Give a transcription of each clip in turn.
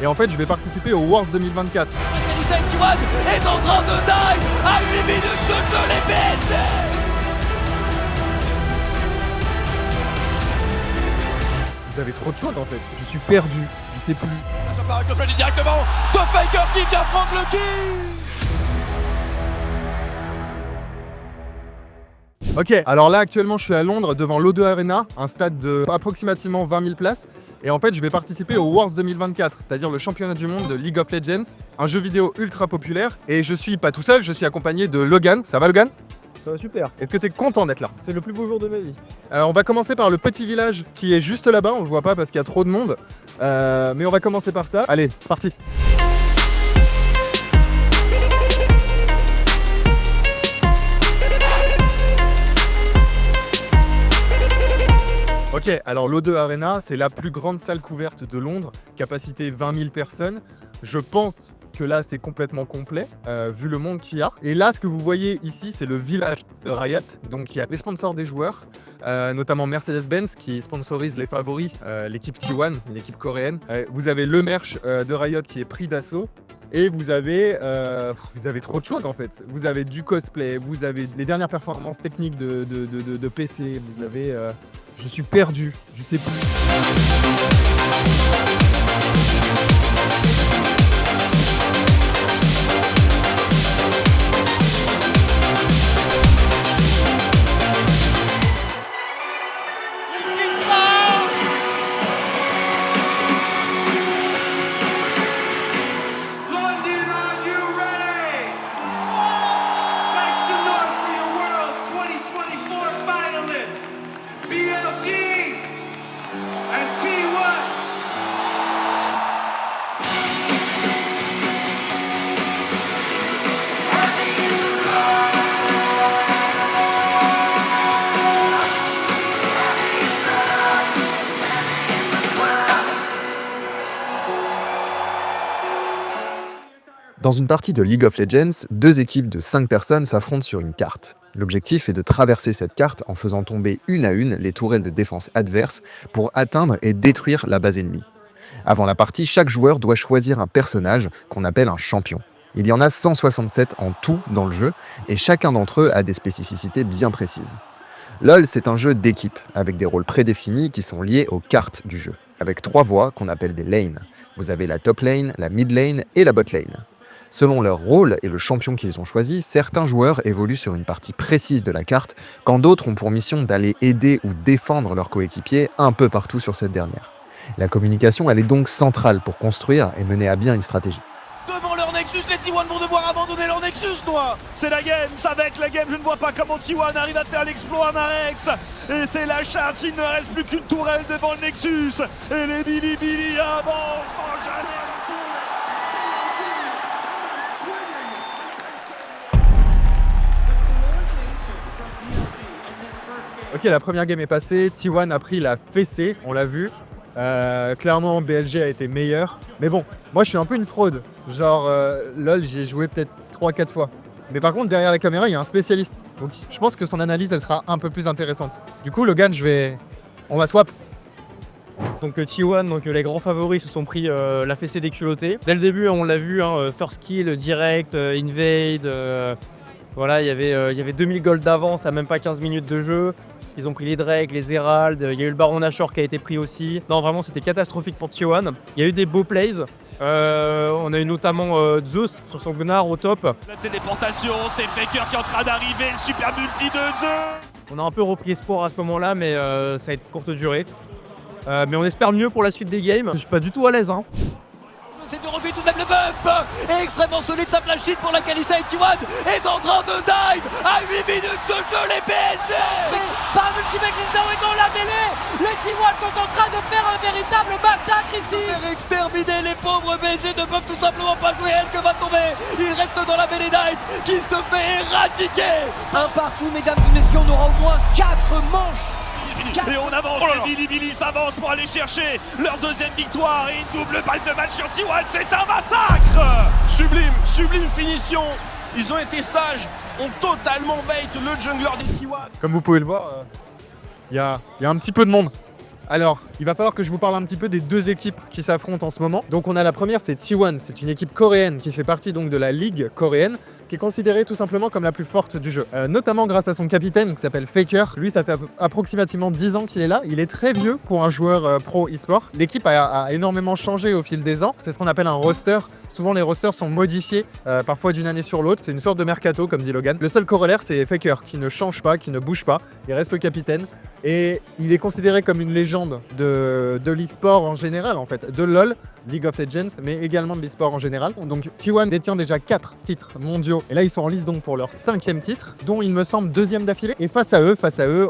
Et en fait, je vais participer au Worlds 2024. T1 est en train de dive à 8 minutes de jeu, les BSG. Vous avez trop de choses en fait. Je suis perdu, je sais plus. Ça part avec le flash directement de Faker qui vient prendre le kill. Ok, alors là actuellement je suis à Londres devant l'O2 Arena, un stade de approximativement 20 000 places. Et en fait je vais participer au Worlds 2024, c'est-à-dire le championnat du monde de League of Legends, un jeu vidéo ultra populaire. Et je suis pas tout seul, je suis accompagné de Logan. Ça va Logan? Ça va super, Est-ce que t'es content d'être là? c'est le plus beau jour de ma vie. On va commencer par le petit village qui est juste là-bas, on le voit pas parce qu'il y a trop de monde. Mais on va commencer par ça. Allez, c'est parti. Ok, alors l'O2 Arena, c'est la plus grande salle couverte de Londres, capacité 20 000 personnes. Je pense que là, c'est complètement complet, vu le monde qu'il y a. Et là, ce que vous voyez ici, c'est le village de Riot. Donc, il y a les sponsors des joueurs, notamment Mercedes-Benz, qui sponsorise les favoris, l'équipe T1, une équipe coréenne. Vous avez le merch de Riot qui est pris d'assaut. Et vous avez trop de choses en fait. Vous avez du cosplay, vous avez les dernières performances techniques de PC, vous avez... Je suis perdu, je sais plus. Dans une partie de League of Legends, deux équipes de 5 personnes s'affrontent sur une carte. L'objectif est de traverser cette carte en faisant tomber une à une les tourelles de défense adverses pour atteindre et détruire la base ennemie. Avant la partie, chaque joueur doit choisir un personnage qu'on appelle un champion. Il y en a 167 en tout dans le jeu, et chacun d'entre eux a des spécificités bien précises. LoL, c'est un jeu d'équipe, avec des rôles prédéfinis qui sont liés aux cartes du jeu, avec 3 voies qu'on appelle des lanes. Vous avez la top lane, la mid lane et la bot lane. Selon leur rôle et le champion qu'ils ont choisi, certains joueurs évoluent sur une partie précise de la carte, quand d'autres ont pour mission d'aller aider ou défendre leurs coéquipiers un peu partout sur cette dernière. La communication, elle est donc centrale pour construire et mener à bien une stratégie. Devant leur Nexus, les T1 vont devoir abandonner leur Nexus, toi. C'est la game, ça va être la game, je ne vois pas comment T1 arrive à faire l'exploit à Marex. Et c'est la chasse, il ne reste plus qu'une tourelle devant le Nexus. Et les Bilibili avancent sans jamais... Ok, la première game est passée, T1 a pris la fessée, on l'a vu. Clairement, BLG a été meilleur. Mais bon, moi je suis un peu une fraude. Genre, LoL, j'ai joué peut-être 3-4 fois. Mais par contre, derrière la caméra, il y a un spécialiste. Donc je pense que son analyse, elle sera un peu plus intéressante. Du coup, Logan, on va swap. Donc T1, donc les grands favoris se sont pris la fessée des culottés. Dès le début, on l'a vu, first kill, direct, invade. Voilà, il y avait 2000 gold d'avance à même pas 15 minutes de jeu. Ils ont pris les Drake, les Herald, il y a eu le Baron Nashor qui a été pris aussi. Non, vraiment, c'était catastrophique pour T1. Il y a eu des beaux plays. On a eu notamment Zeus sur son Gunnar au top. La téléportation, c'est Faker qui est en train d'arriver, le super multi de Zeus. On a un peu repris espoir à ce moment-là, mais ça va être courte durée. Mais on espère mieux pour la suite des games. Je suis pas du tout à l'aise. C'est de relever tout de même le bump. Et extrêmement solide sa flash hit pour la Kalista et T1 est en train de dive à 8 minutes de jeu, les BLG. Par Ultimate Down et dans la mêlée, les T1 sont en train de faire un véritable massacre ici. Faire exterminer les pauvres BLG ne peuvent tout simplement pas jouer. Elle que va tomber. Il reste dans la mêlée Knight qui se fait éradiquer. Un partout, mesdames et messieurs, on aura au moins 4 manches. Et on avance, les Bilibili s'avancent pour aller chercher leur deuxième victoire et une double balle de match sur T1, c'est un massacre. Sublime finition. Ils ont été sages, ont totalement bait le jungler des T1. Comme vous pouvez le voir, il y a un petit peu de monde. Alors, il va falloir que je vous parle un petit peu des deux équipes qui s'affrontent en ce moment. Donc on a la première, c'est T1, c'est une équipe coréenne qui fait partie donc de la ligue coréenne, qui est considérée tout simplement comme la plus forte du jeu. Notamment grâce à son capitaine qui s'appelle Faker. Lui, ça fait approximativement 10 ans qu'il est là. Il est très vieux pour un joueur pro e-sport. L'équipe a énormément changé au fil des ans. C'est ce qu'on appelle un roster. Souvent, les rosters sont modifiés, parfois d'une année sur l'autre. C'est une sorte de mercato, comme dit Logan. Le seul corollaire, c'est Faker, qui ne change pas, qui ne bouge pas. Il reste le capitaine. Et il est considéré comme une légende de l'e-sport en général, en fait. De LoL, League of Legends, mais également de l'e-sport en général. Donc T1 détient déjà 4 titres mondiaux. Et là, ils sont en lice donc pour leur 5e titre, dont il me semble 2e d'affilée. Et face à eux,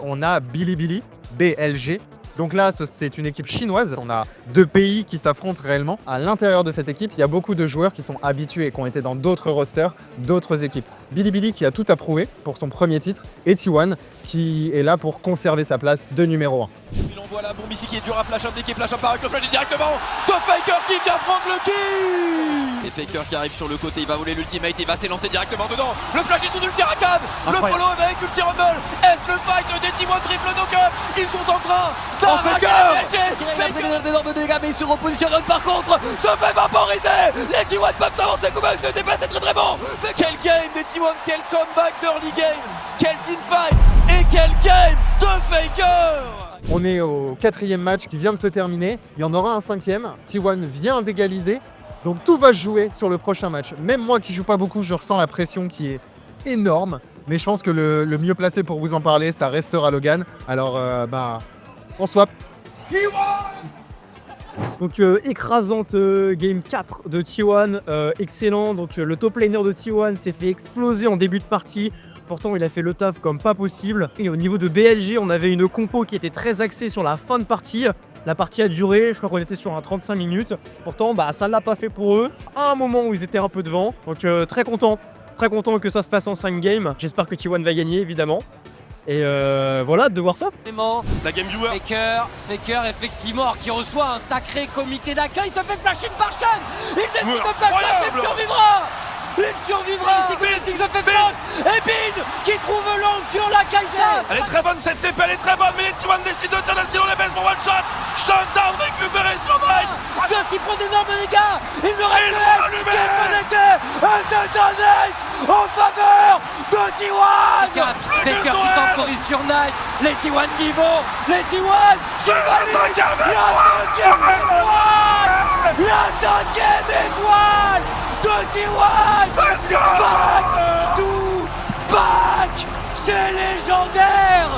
on a Bilibili, BLG. Donc là, c'est une équipe chinoise. On a 2 pays qui s'affrontent réellement. À l'intérieur de cette équipe, il y a beaucoup de joueurs qui sont habitués, qui ont été dans d'autres rosters, d'autres équipes. Bilibili qui a tout approuvé pour son premier titre, et T1 qui est là pour conserver sa place de numéro 1. Il envoie la bombe ici qui est dur à flash up, dès qu'il flash up avec le flash et directement de Faker qui vient prendre le kill. Et Faker qui arrive sur le côté, il va voler l'ultimate, il va s'élancer directement dedans. Le flash est sur l'ulti Rakan, le follow avec l'ulti rumble. Est-ce le fight des T1 triple knock-up? Ils sont en train d'arracher Il a pris d'énormes dégâts, mais il se repositionne par contre, se fait vaporiser. Les T1 peuvent s'avancer, Kumax le DPS c'est très bon. Quel game des T1, quel comeback d'early game, quel teamfight et quel game de Faker. On est au 4e match qui vient de se terminer. Il y en aura un 5e. T1 vient d'égaliser. Donc tout va se jouer sur le prochain match. Même moi qui joue pas beaucoup, je ressens la pression qui est énorme. Mais je pense que le mieux placé pour vous en parler, ça restera Logan. Alors, on swap. Donc écrasante game 4 de T1, excellent. Donc le top laner de T1 s'est fait exploser en début de partie. Pourtant il a fait le taf comme pas possible. Et au niveau de BLG, on avait une compo qui était très axée sur la fin de partie. La partie a duré, je crois qu'on était sur un 35 minutes. Pourtant ça ne l'a pas fait pour eux. À un moment où ils étaient un peu devant. Donc très content que ça se fasse en 5 games. J'espère que T1 va gagner évidemment. Et voilà, de voir ça. La game viewer. Faker effectivement qui reçoit un sacré comité d'accueil, il se fait flasher par Shen. Il décide de flash, il survivra. Il survivra. Il se fait flash. Et Bin qui trouve l'angle sur la Kai'Sa. Elle est très bonne cette TP, elle est très bonne, mais les T1 décident de tenir ce qu'ils ont les baisses pour one shot. Shutdown récupéré sur Drive. Just qui prend d'énormes dégâts. Il ne reste qui est connecté. Et c'est un ace en faveur de T1. Faker qui temporise sur Knight. Les T1 qui vont. Les T1 qui valident. La 5e étoile. La 5e étoile de T1. Let's go. Back to back. C'est légendaire.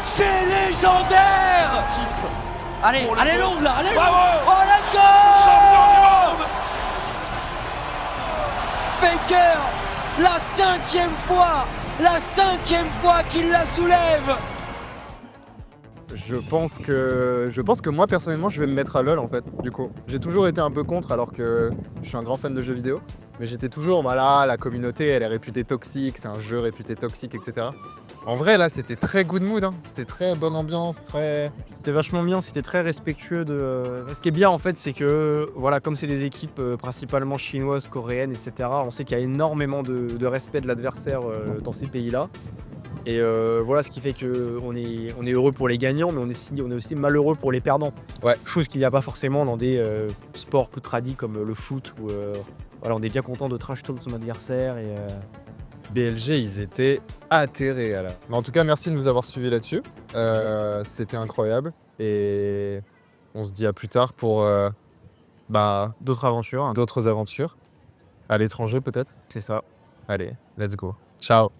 C'est légendaire. Allez, Pour le allez coup. longue là, allez Bravo. longue. Oh let's go. Champion du monde. Faker, la 5e fois qu'il la soulève. Je pense que moi personnellement je vais me mettre à LoL en fait, du coup. J'ai toujours été un peu contre alors que je suis un grand fan de jeux vidéo. Mais j'étais toujours, la communauté elle est réputée toxique, c'est un jeu réputé toxique, etc. En vrai là c'était très good mood, hein. C'était très bonne ambiance, très... C'était vachement bien, c'était très respectueux de... Ce qui est bien en fait, c'est que voilà, comme c'est des équipes principalement chinoises, coréennes, etc., on sait qu'il y a énormément de respect de l'adversaire dans ces pays-là. Et voilà ce qui fait qu'on est heureux pour les gagnants, mais on est aussi malheureux pour les perdants. Ouais. Chose qu'il n'y a pas forcément dans des sports plus tradis comme le foot, où voilà, on est bien content de trash talk son adversaire. Et, BLG, ils étaient atterrés à la... Mais en tout cas, merci de nous avoir suivis là-dessus. C'était incroyable. Et on se dit à plus tard pour d'autres aventures. d'autres aventures. À l'étranger peut-être. C'est ça. Allez, let's go. Ciao.